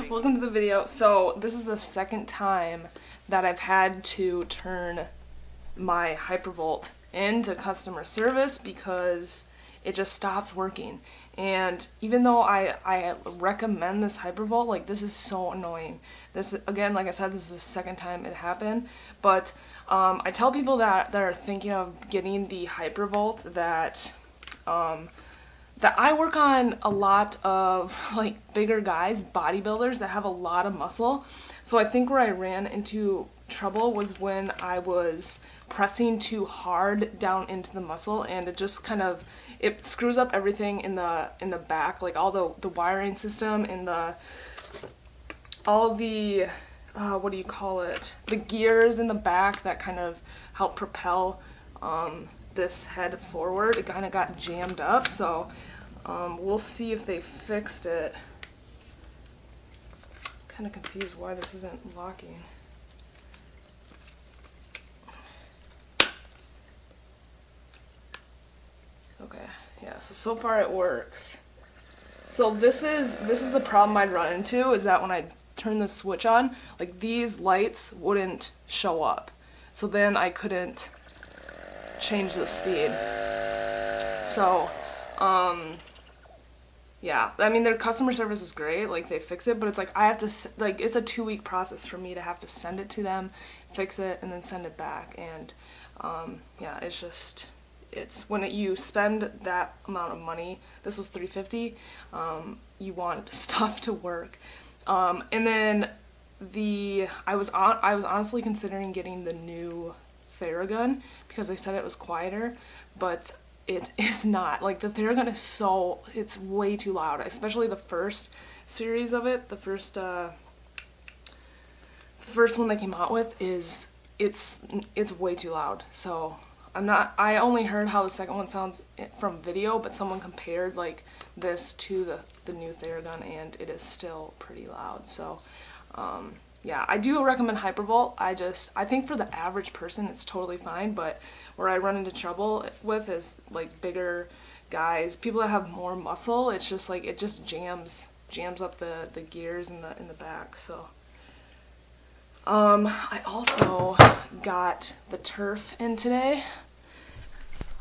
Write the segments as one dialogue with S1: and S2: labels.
S1: Welcome to the video. So this is the second time that I've had to turn my Hypervolt into customer service because it just stops working. And even though I recommend this Hypervolt, like, this is so annoying. This, again, like I said, this is the second time it happened. But I tell people that are thinking of getting the Hypervolt that I work on a lot of like bigger guys, bodybuilders that have a lot of muscle. So I think where I ran into trouble was when I was pressing too hard down into the muscle, and it just kind of, it screws up everything in the back, like all the wiring system and all the what do you call it, the gears in the back that kind of help propel this head forward. It kind of got jammed up, so we'll see if they fixed it. Kind of confused why this isn't locking. Okay, yeah, so far it works. So this is the problem I'd run into, is that when I turn the switch on, like, these lights wouldn't show up. So then I couldn't change the speed. So, yeah, I mean, their customer service is great, like, they fix it, but it's like, I have to, like, it's a 2-week process for me to have to send it to them, fix it, and then send it back. And, yeah, it's just, it's, when you spend that amount of money, this was $350, you want stuff to work. And then I was honestly considering getting the new Theragun because they said it was quieter, but it is not. Like, the Theragun is it's way too loud, especially the first series of it. The first one they came out with it's way too loud. So I only heard how the second one sounds from video, but someone compared like this to the new Theragun, and it is still pretty loud. So yeah, I do recommend Hypervolt. I think for the average person it's totally fine, but where I run into trouble with is like bigger guys, people that have more muscle. It's just like, it just jams up the gears in the back. So I also got the turf in today.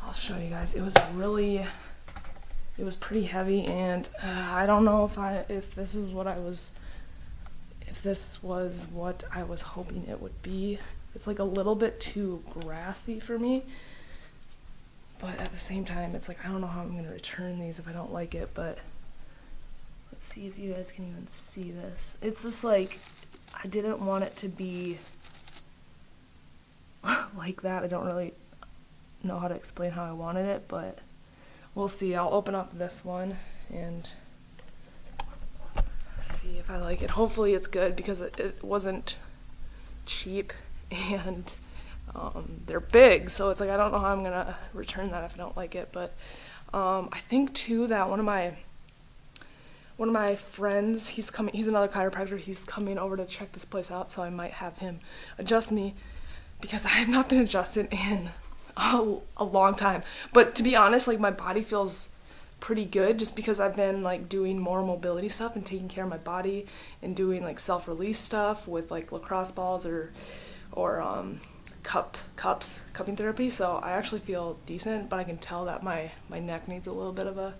S1: I'll show you guys. It was pretty heavy, and I don't know if this was what I was hoping it would be. It's like a little bit too grassy for me, but at the same time, it's like, I don't know how I'm gonna return these if I don't like it. But let's see if you guys can even see this. It's just like, I didn't want it to be like that. I don't really know how to explain how I wanted it, but we'll see. I'll open up this one and see if I like it. Hopefully it's good, because it wasn't cheap, and they're big, so it's like, I don't know how I'm gonna return that if I don't like it. But I think too that one of my friends, he's another chiropractor, he's coming over to check this place out, so I might have him adjust me, because I have not been adjusted in a long time. But to be honest, like, my body feels pretty good, just because I've been like doing more mobility stuff and taking care of my body and doing like self-release stuff with like lacrosse balls or cupping therapy. So I actually feel decent, but I can tell that my neck needs a little bit of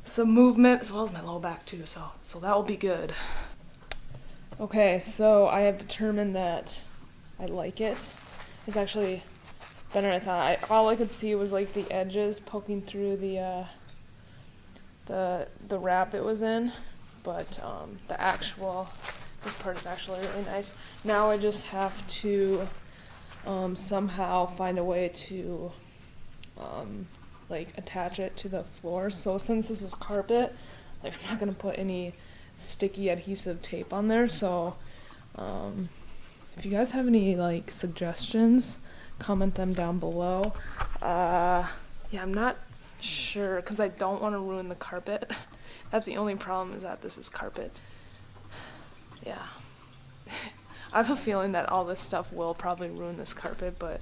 S1: some movement, as well as my low back too, so that will be good. Okay, so I have determined that I like it. It's actually better than I thought. All I could see was like the edges poking through the wrap it was in, but this part is actually really nice. Now I just have to somehow find a way to like attach it to the floor. So since this is carpet, like, I'm not gonna put any sticky adhesive tape on there. So if you guys have any like suggestions, comment them down below. Yeah, I'm not sure, because I don't want to ruin the carpet. That's the only problem, is that this is carpet. Yeah. I have a feeling that all this stuff will probably ruin this carpet, but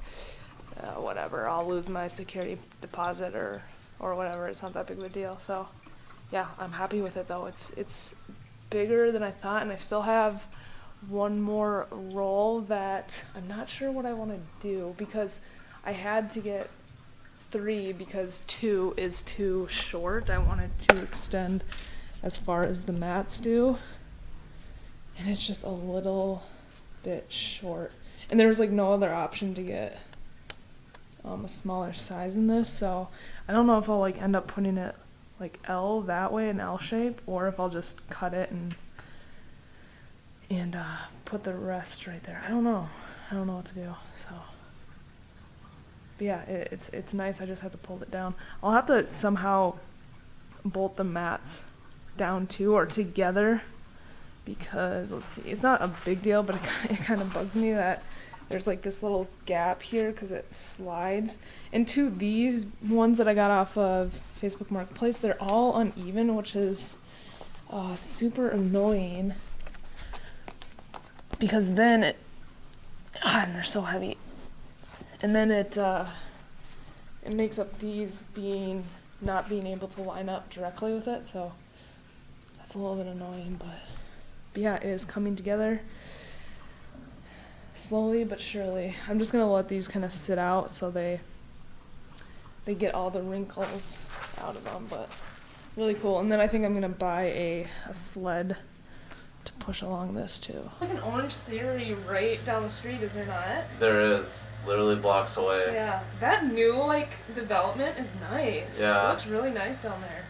S1: whatever, I'll lose my security deposit or whatever. It's not that big of a deal. So yeah, I'm happy with it though. It's bigger than I thought, and I still have one more roll that I'm not sure what I want to do, because I had to get 3 because 2 is too short. I wanted to extend as far as the mats do, and it's just a little bit short, and there was like no other option to get a smaller size in this, so I don't know if I'll like end up putting it like L that way, an L shape, or if I'll just cut it and put the rest right there. I don't know what to do. So but yeah, it's nice. I just have to pull it down. I'll have to somehow bolt the mats down too, or together, because let's see, it's not a big deal, but it kind of bugs me that there's like this little gap here because it slides. And two, these ones that I got off of Facebook Marketplace, they're all uneven, which is super annoying, because then and they're so heavy, and then it makes up these not being able to line up directly with it, so that's a little bit annoying, but yeah, it is coming together slowly but surely. I'm just gonna let these kind of sit out so they get all the wrinkles out of them, but really cool. And then I think I'm gonna buy a sled to push along this too. Like an Orange Theory right down the street, is there not?
S2: There is, literally blocks away.
S1: Yeah, that new like development is nice.
S2: Yeah,
S1: it looks really nice down there.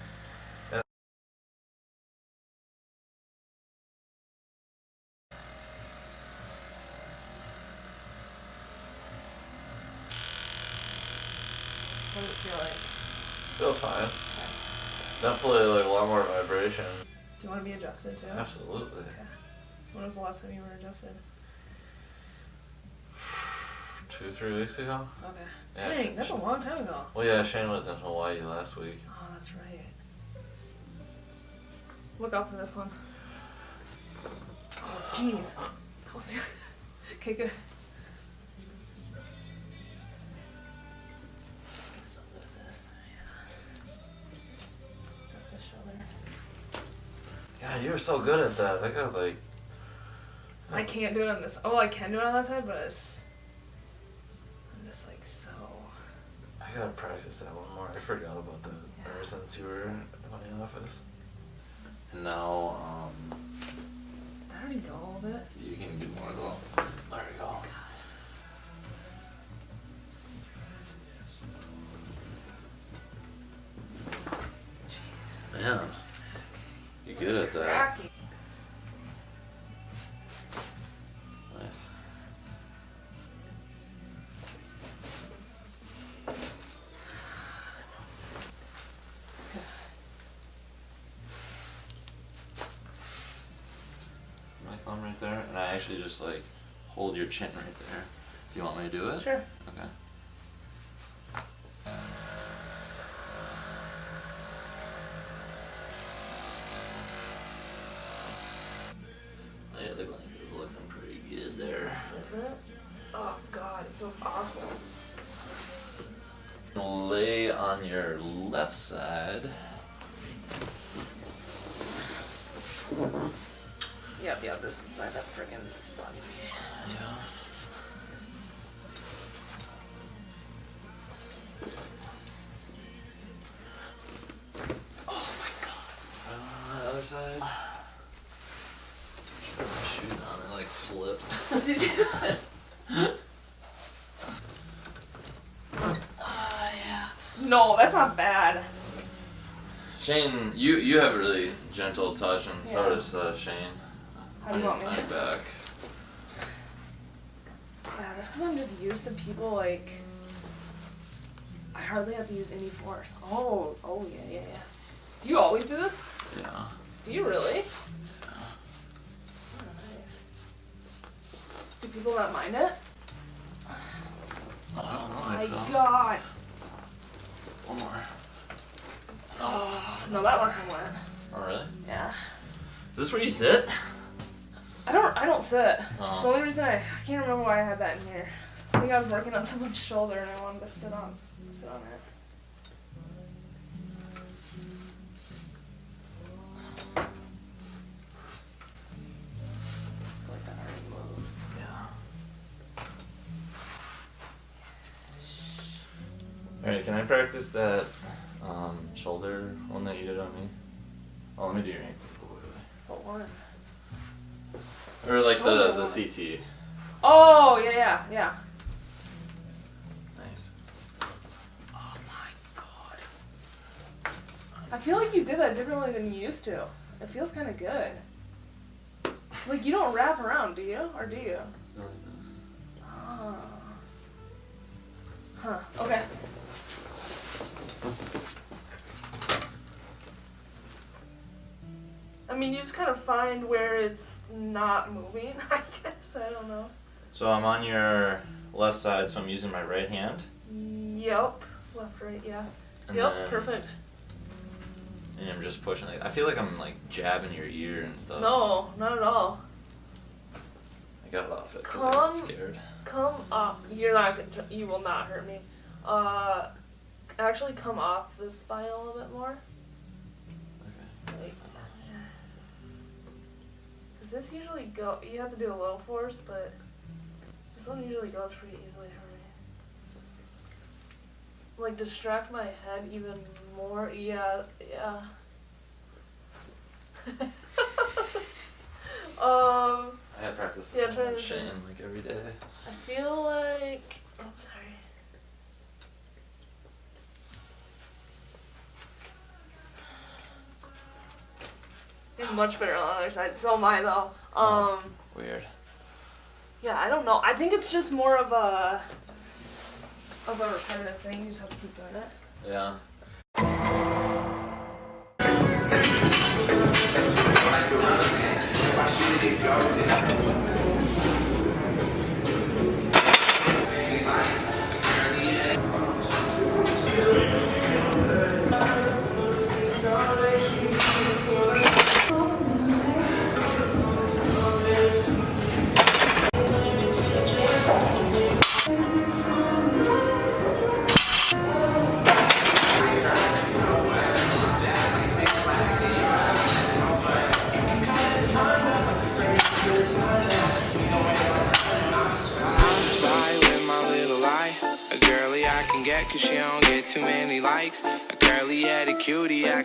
S1: What does it feel like?
S2: Feels fine. Definitely like a lot more vibration.
S1: Do you want to be adjusted too?
S2: Absolutely.
S1: Okay. When was the last time you were adjusted?
S2: 2-3 weeks ago.
S1: Okay.
S2: Yeah,
S1: Dang, that's a long time ago.
S2: Well, yeah, Shane was in Hawaii last week.
S1: Oh, that's right. Look out for this one. Oh, jeez. Okay, good.
S2: Yeah, you were so good at that. I got like.
S1: I can't do it on this. Oh, I can do it on that side, but I'm just like so.
S2: I gotta practice that one more. I forgot about that ever since you were in my office. And now,
S1: I already know all of it.
S2: You can do more though. There you go.
S1: Jeez.
S2: Man, you good at that.
S1: Cracky.
S2: Nice. My thumb right there, and I actually just like hold your chin right there. Do you want me to do it?
S1: Sure.
S2: Okay. Yeah, the blanket is looking pretty good there.
S1: Is it? Oh God, it feels awful.
S2: Lay on your left side.
S1: Yep, this is the side that friggin' is bugging me.
S2: Yeah.
S1: Oh my God.
S2: On the other side. Should put my shoes on, they like slipped.
S1: Did you? Yeah. No, that's not bad.
S2: Shane, you have a really gentle touch, and so
S1: Yeah.
S2: does Shane.
S1: How do you want me to?
S2: Back.
S1: Yeah, that's because I'm just used to people like. I hardly have to use any force. Oh yeah. Do you always do this?
S2: Yeah.
S1: Do you really? Oh, nice. Do people not mind it?
S2: I don't know.
S1: My
S2: So.
S1: God.
S2: One more.
S1: Oh, no, that wasn't wet.
S2: Oh really?
S1: Yeah.
S2: Is this where you sit?
S1: I don't sit.
S2: Oh.
S1: The only reason I can't remember why I had that in here. I think I was working on someone's shoulder and I wanted to sit on it. Like that already moved.
S2: Yeah. Alright, can I practice that shoulder one that you did on me? Oh, let me do your ankles.
S1: What one?
S2: Or like
S1: Shoulder
S2: the
S1: one.
S2: CT.
S1: Oh, yeah.
S2: Nice.
S1: Oh my god. I feel like you did that differently than you used to. It feels kind of good. Like, you don't wrap around, do you? Or do you?
S2: No, it does.
S1: Oh. Huh, okay. I mean, you just kind of find where it's not moving, I guess. I don't know.
S2: So I'm on your left side, so I'm using my right hand.
S1: Yep. Left, right, yeah.
S2: And
S1: Yep,
S2: then-
S1: perfect.
S2: And I'm just pushing. I feel like I'm like jabbing your ear and stuff.
S1: No, not at all.
S2: I got off it because I got
S1: Come.
S2: scared.
S1: Come up. You will not hurt me. Actually come off the spine a little bit more.
S2: Okay.
S1: Like, cause this usually you have to do a little force, but this one usually goes pretty easily for me. Like, distract my head even more. Yeah.
S2: I had practice
S1: Yeah, try this
S2: Shane
S1: one.
S2: like every day.
S1: I feel like. Oh, sorry. He's much better on the other side. So am I, though.
S2: Weird.
S1: Yeah, I don't know. I think it's just more of a repetitive thing. You just have to keep doing it.
S2: Yeah.
S3: I can get, cause she don't get too many likes. A girly, yeah, the cutie, I can